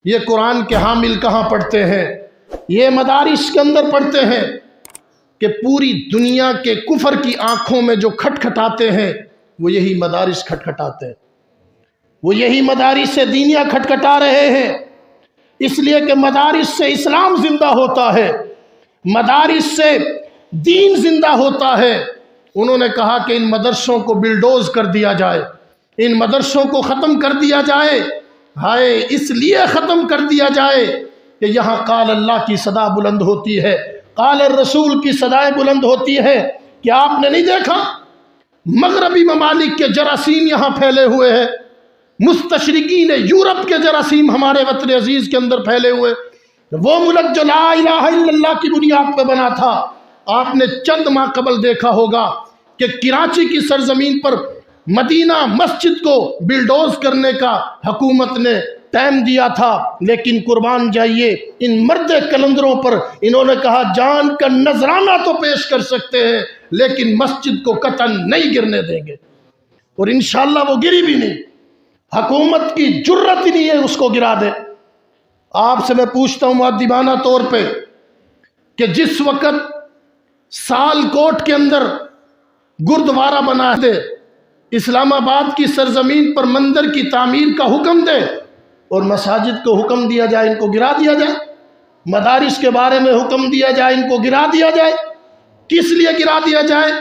یہ قرآن کے حامل کہاں پڑھتے ہیں؟ یہ مدارس کے اندر پڑھتے ہیں کہ پوری دنیا کے کفر کی آنکھوں میں جو کھٹکھٹاتے ہیں وہ یہی مدارس کھٹکھٹاتے ہیں، وہ یہی مدارس دینیہ کھٹکھٹا رہے ہیں، اس لیے کہ مدارس سے اسلام زندہ ہوتا ہے، مدارس سے دین زندہ ہوتا ہے۔ انہوں نے کہا کہ ان مدرسوں کو بلڈوز کر دیا جائے، ان مدرسوں کو ختم کر دیا جائے۔ ہائے، اس لیے ختم کر دیا جائے کہ یہاں قال اللہ کی صدا بلند ہوتی ہے، قال الرسول کی صدائیں بلند ہوتی ہے۔ کیا آپ نے نہیں دیکھا مغربی ممالک کے جراثیم یہاں پھیلے ہوئے ہیں، مستشرقین یورپ کے جراثیم ہمارے وطن عزیز کے اندر پھیلے ہوئے؟ وہ ملک جو لا الہ الا اللہ کی بنیاد پہ بنا تھا، آپ نے چند ماہ قبل دیکھا ہوگا کہ کراچی کی سرزمین پر مدینہ مسجد کو بلڈوز کرنے کا حکومت نے ٹائم دیا تھا، لیکن قربان جائیے ان مرد کلندروں پر انہوں نے کہا جان کا نذرانہ تو پیش کر سکتے ہیں لیکن مسجد کو قطعاً نہیں گرنے دیں گے، اور انشاءاللہ وہ گری بھی نہیں، حکومت کی جرت ہی نہیں ہے اس کو گرا دے۔ آپ سے میں پوچھتا ہوں مؤدبانہ طور پہ کہ جس وقت سال کوٹ کے اندر گردوارہ بنا دے، اسلام آباد کی سرزمین پر مندر کی تعمیر کا حکم دے اور مساجد کو حکم دیا جائے ان کو گرا دیا جائے، مدارس کے بارے میں حکم دیا جائے ان کو گرا دیا جائے، کس لیے گرا دیا جائے؟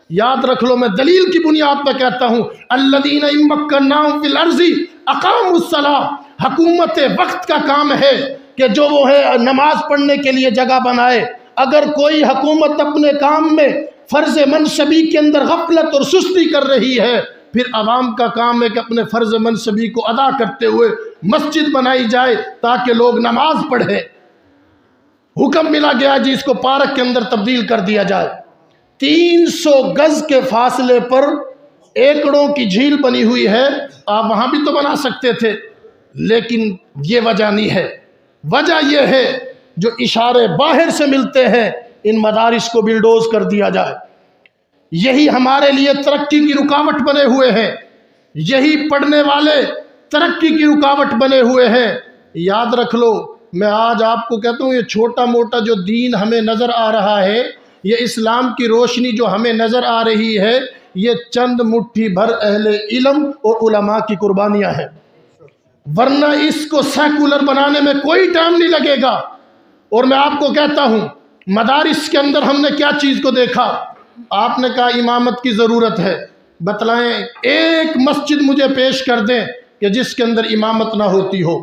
یاد رکھ لو، میں دلیل کی بنیاد پہ کہتا ہوں، الذین ان مکناہم فی الارض اقاموا الصلاۃ، حکومت وقت کا کام ہے کہ جو وہ ہے نماز پڑھنے کے لیے جگہ بنائے۔ اگر کوئی حکومت اپنے کام میں فرض منصبی کے اندر غفلت اور سستی کر رہی ہے، پھر عوام کا کام ہے کہ اپنے فرض منصبی کو ادا کرتے ہوئے مسجد بنائی جائے تاکہ لوگ نماز پڑھیں۔ حکم ملا گیا جی اس کو پارک کے اندر تبدیل کر دیا جائے۔ 300 گز کے فاصلے پر ایکڑوں کی جھیل بنی ہوئی ہے، آپ وہاں بھی تو بنا سکتے تھے، لیکن یہ وجہ نہیں ہے۔ وجہ یہ ہے جو اشارے باہر سے ملتے ہیں، ان مدارس کو بلڈوز کر دیا جائے۔ یہی ہمارے لیے ترقی کی رکاوٹ بنے ہوئے ہیں، یہی پڑھنے والے ترقی کی رکاوٹ بنے ہوئے ہیں۔ یاد رکھ لو، میں آج آپ کو کہتا ہوں یہ چھوٹا موٹا جو دین ہمیں نظر آ رہا ہے، یہ اسلام کی روشنی جو ہمیں نظر آ رہی ہے، یہ چند مٹھی بھر اہل علم اور علماء کی قربانیاں ہیں، ورنہ اس کو سیکولر بنانے میں کوئی ٹائم نہیں لگے گا۔ اور میں آپ کو کہتا ہوں مدارس کے اندر ہم نے کیا چیز کو دیکھا؟ آپ نے کہا امامت کی ضرورت ہے، بتلائیں ایک مسجد مجھے پیش کر دیں کہ جس کے اندر امامت نہ ہوتی ہو،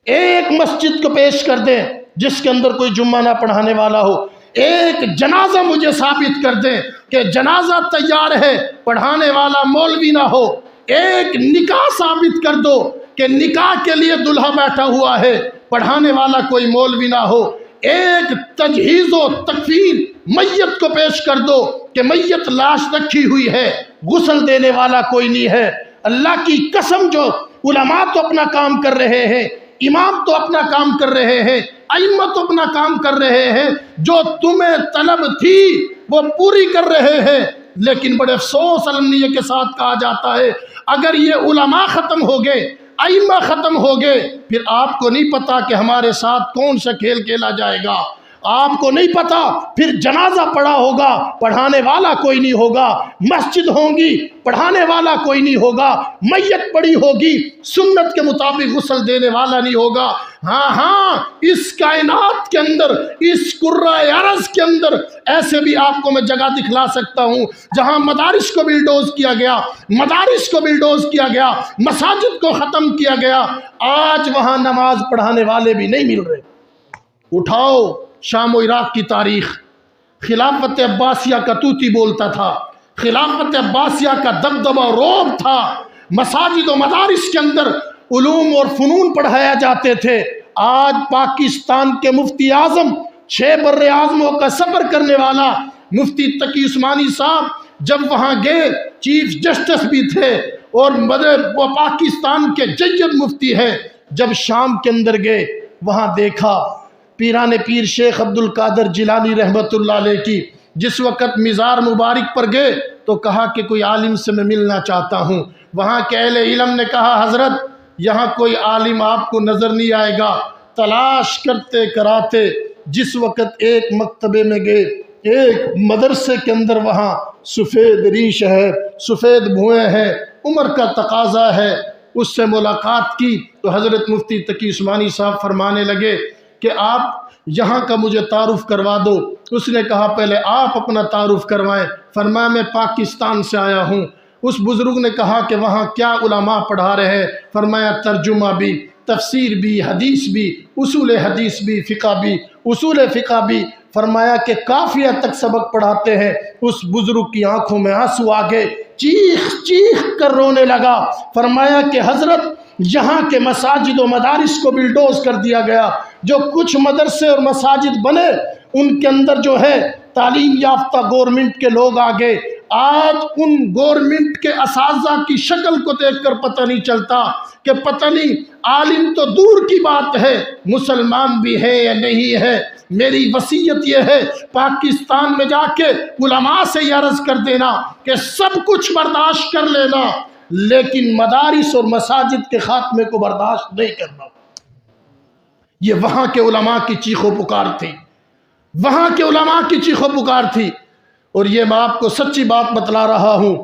ایک مسجد کو پیش کر دیں جس کے اندر کوئی جمعہ نہ پڑھانے والا ہو، ایک جنازہ مجھے ثابت کر دیں کہ جنازہ تیار ہے پڑھانے والا مولوی نہ ہو، ایک نکاح ثابت کر دو کہ نکاح کے لیے دلہا بیٹھا ہوا ہے پڑھانے والا کوئی مولوی نہ ہو، ایک تجہیز و تکفین میت کو پیش کر دو کہ میت لاش رکھی ہوئی ہے غسل دینے والا کوئی نہیں ہے۔ اللہ کی قسم، جو علماء تو اپنا کام کر رہے ہیں، امام تو اپنا کام کر رہے ہیں، ائمہ تو اپنا کام کر رہے ہیں، جو تمہیں طلب تھی وہ پوری کر رہے ہیں، لیکن بڑے افسوس المیہ کے ساتھ کہا جاتا ہے اگر یہ علماء ختم ہو گئے، ائمہ ختم ہو گئے، پھر آپ کو نہیں پتا کہ ہمارے ساتھ کون سا کھیل کھیلا جائے گا، آپ کو نہیں پتا پھر جنازہ پڑا ہوگا پڑھانے والا کوئی نہیں ہوگا، مسجد ہوں گی پڑھانے والا کوئی نہیں ہوگا، میت پڑی ہوگی سنت کے مطابق غسل دینے والا نہیں ہوگا۔ ہاں اس کائنات کے اندر، اس کرۂ ارض کے اندر ایسے بھی آپ کو میں جگہ دکھلا سکتا ہوں جہاں مدارس کو بلڈوز کیا گیا، مدارس کو بلڈوز کیا گیا، مساجد کو ختم کیا گیا، آج وہاں نماز پڑھانے والے بھی نہیں مل رہے۔ اٹھاؤ شام و عراق کی تاریخ، خلافت عباسیہ کا توتی بولتا تھا، خلافت عباسیہ کا دبدبہ روب تھا، مساجد و مدارس کے اندر علوم اور فنون پڑھایا جاتے تھے۔ آج پاکستان کے مفتی اعظم، 6 بر اعظموں کا سفر کرنے والا مفتی تقی عثمانی صاحب جب وہاں گئے، چیف جسٹس بھی تھے اور وہ پاکستان کے جید مفتی ہیں، جب شام کے اندر گئے وہاں دیکھا پیران پیر شیخ عبد القادر جیلانی رحمت اللہ علیہ کی جس وقت مزار مبارک پر گئے تو کہا کہ کوئی عالم سے میں ملنا چاہتا ہوں۔ وہاں کے اہل علم نے کہا حضرت یہاں کوئی عالم آپ کو نظر نہیں آئے گا۔ تلاش کرتے کراتے جس وقت ایک مکتبے میں گئے، ایک مدرسے کے اندر، وہاں سفید ریش ہے، سفید بھوئیں ہیں، عمر کا تقاضا ہے، اس سے ملاقات کی تو حضرت مفتی تقی عثمانی صاحب فرمانے لگے کہ آپ یہاں کا مجھے تعارف کروا دو۔ اس نے کہا پہلے آپ اپنا تعارف کروائیں۔ فرمایا میں پاکستان سے آیا ہوں۔ اس بزرگ نے کہا کہ وہاں کیا علماء پڑھا رہے ہیں؟ فرمایا ترجمہ بھی، تفسیر بھی، حدیث بھی، اصول حدیث بھی، فقہ بھی، اصول فقہ بھی۔ فرمایا کہ قافیہ تک سبق پڑھاتے ہیں۔ اس بزرگ کی آنکھوں میں آنسو آ گئے، چیخ چیخ کر رونے لگا۔ فرمایا کہ حضرت یہاں کے مساجد و مدارس کو بلڈوز کر دیا گیا، جو کچھ مدرسے اور مساجد بنے ان کے اندر جو ہے تعلیم یافتہ گورنمنٹ کے لوگ آ گئے۔ آج ان گورنمنٹ کے اساتذہ کی شکل کو دیکھ کر پتہ نہیں چلتا کہ پتہ نہیں عالم تو دور کی بات ہے، مسلمان بھی ہے یا نہیں ہے۔ میری وصیت یہ ہے پاکستان میں جا کے علماء سے یہ عرض کر دینا کہ سب کچھ برداشت کر لینا، لیکن مدارس اور مساجد کے خاتمے کو برداشت نہیں کرنا۔ یہ وہاں کے علماء کی چیخ و پکار تھی، وہاں کے علماء کی چیخ و پکار تھی۔ اور یہ میں آپ کو سچی بات بتلا رہا ہوں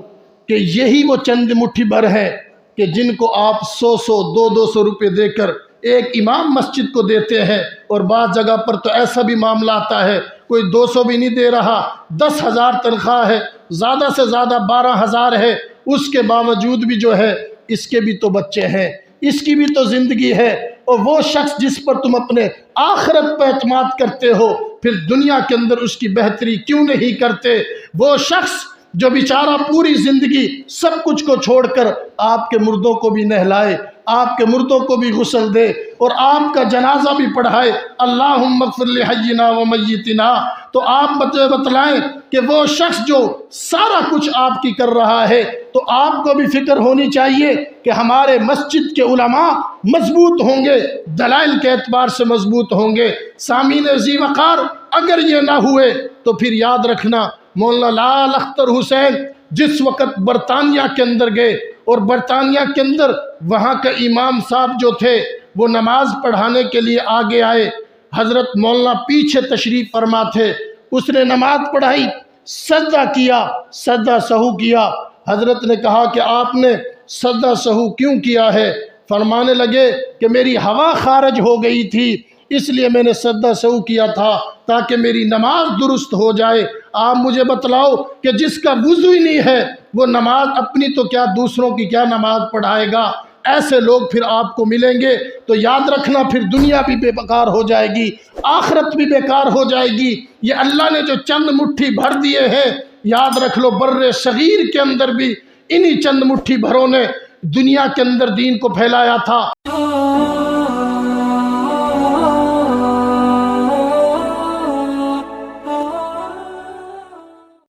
کہ یہی وہ چند مٹھی بھر ہے کہ جن کو آپ 100 200 روپے دے کر ایک امام مسجد کو دیتے ہیں، اور بعض جگہ پر تو ایسا بھی معاملہ آتا ہے کوئی 200 بھی نہیں دے رہا، 10,000 تنخواہ ہے، زیادہ سے زیادہ 12,000 ہے، اس کے باوجود بھی جو ہے اس کے بھی تو بچے ہیں، اس کی بھی تو زندگی ہے۔ اور وہ شخص جس پر تم اپنے آخرت پہ اعتماد کرتے ہو، پھر دنیا کے اندر اس کی بہتری کیوں نہیں کرتے؟ وہ شخص جو بیچارہ پوری زندگی سب کچھ کو چھوڑ کر آپ کے مردوں کو بھی نہلائے، آپ کے مردوں کو بھی غسل دے اور آپ کا جنازہ بھی پڑھائے، اللہم اغفر لحینا و میتنا، تو آپ مجھے بتلائیں کہ وہ شخص جو سارا کچھ آپ کی کر رہا ہے، تو آپ کو بھی فکر ہونی چاہیے کہ ہمارے مسجد کے علماء مضبوط ہوں گے، دلائل کے اعتبار سے مضبوط ہوں گے۔ سامعین ذی وقار، اگر یہ نہ ہوئے تو پھر یاد رکھنا مولانا لال اختر حسین جس وقت برطانیہ کے اندر گئے، اور برطانیہ کے اندر وہاں کا امام صاحب جو تھے وہ نماز پڑھانے کے لیے آگے آئے، حضرت مولانا پیچھے تشریف فرما تھے، اس نے نماز پڑھائی، سجدہ کیا، سجدہ سہو کیا۔ حضرت نے کہا کہ آپ نے سجدہ سہو کیوں کیا ہے؟ فرمانے لگے کہ میری ہوا خارج ہو گئی تھی، اس لیے میں نے سجدہ سہو کیا تھا تاکہ میری نماز درست ہو جائے۔ آپ مجھے بتلاؤ کہ جس کا وضو ہی نہیں ہے وہ نماز اپنی تو کیا دوسروں کی کیا نماز پڑھائے گا؟ ایسے لوگ پھر آپ کو ملیں گے تو یاد رکھنا پھر دنیا بھی بے بیکار ہو جائے گی، آخرت بھی بیکار ہو جائے گی۔ یہ اللہ نے جو چند مٹھی بھر دیے ہیں، یاد رکھ لو بر صغیر کے اندر بھی انہی چند مٹھی بھروں نے دنیا کے اندر دین کو پھیلایا تھا۔